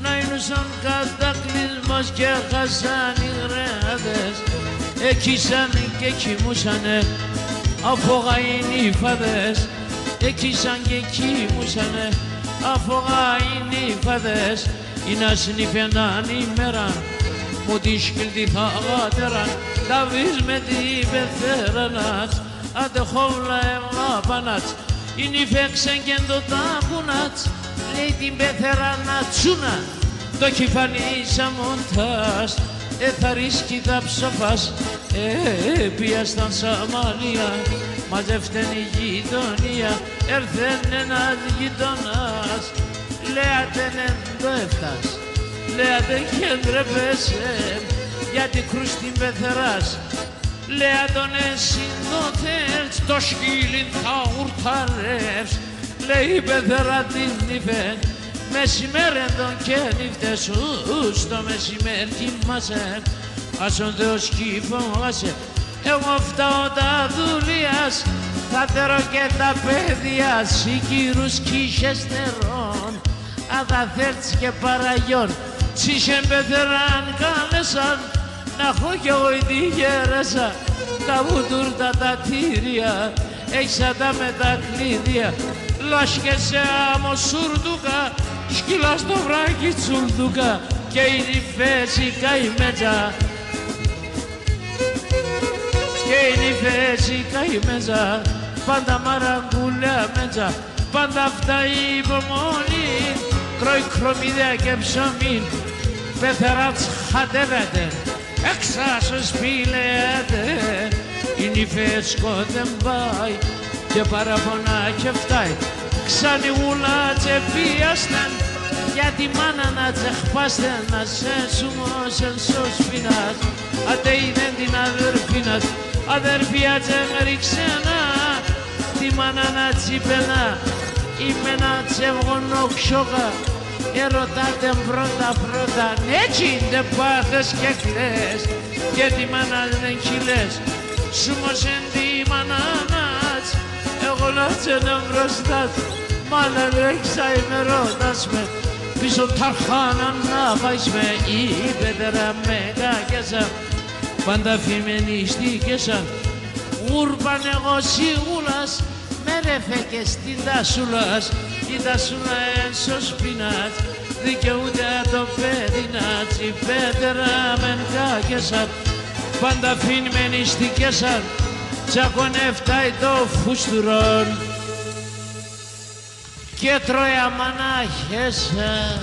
να είναι σαν κατακλυσμός και χάσαν οι γράδες. Έκυσαν και κοιμούσανε αφογαΐν οι φάδες. Έκυσαν και κοιμούσανε αφογαΐν οι φάδες. Είναι συνήφαιναν ημέρα μου τη σκυλτή θα γάτεραν. Τα βεις με την πεθέρανας άντε χόβλα εμάπανατς. Είναι φέξεν και το τάκουνατς λέει την πεθέρανα τσούνα. Το κυφανίσα μοντάς θα ρίσκει τα ψοφάς. Πια στα Σαμαρία μαζεύτεν η γειτονία. Έρθεν ένας γειτονάς λέατεν εν το έφτας. Λέατε και ντρέπεσαι γιατί κρούστην πεθεράς. Λέατον εσύ το θέλς το σκύλιν θα ουρταρεύς. Λέει η πεθερά την νύφεν μεσημέρεν τον και νύφτες στο μεσημέρ κοιμάσαι. Ας ο Θεός κυφώασε εγώ φτάω τα δουλείας. Θα τερώ και τα παιδιά σικύρους κύχες νερών. Αν θα θέλεις και παραγιόν τσίσεν πεθεράν κάλεσαν. Να έχω κι εγώ τη γέρασα τα βουτούρτα τα τύρια. Έξα τα με τα κλειδία λάσκεσαι άμμο σουρδούκα. Σκύλα στο βράκι τσουρδούκα και είναι η φέση καημέτσα. Και είναι η φέση καημέτσα. Πάντα μαραγκούλια μέτσα. Πάντα αυτά η υπομονή. Τρώει κρομίδια και ψωμί. Πεθεράτς χατεύεται έξα σου σπήλεται. Η νυφέσκο δεν πάει και παραπονά και φτάει. Ξανιγούλα τσεπίαστεν για τη μάνα να τσεχπάστεν. Να σε σουμώσεν στο σπινάς άτε είδεν την αδερφίνας. Αδερφιά τσεμεριξένα τη μάνα να τσίπαινα. Είμαι να τσεβγονώ ξόκα. Ερωτάτε πρώτα έτσι δεν πάθες και κλαις. Και τη μάνα δεν κυλές σου μωσεν τη μανάνας. Εγώ να τσένω μπροστά του μάνα ρέξα είμαι ρώτας με. Πίσω ταρχάνα να βάζεις με η πέτερα με κάκιασα. Πάντα φημένη στη κέσα ούρπαν εγώ σίγουλας. Με ρέφε και στην τασούλας. Η τασούλα εν στο σπινάτ δικαιούται το παιδινάτ. Η πέτερα μεν κάκιασα πάντα φημένη στη κέσα. Τσακωνεύταει το φουστουρόν και τρώει αμανάχεσα.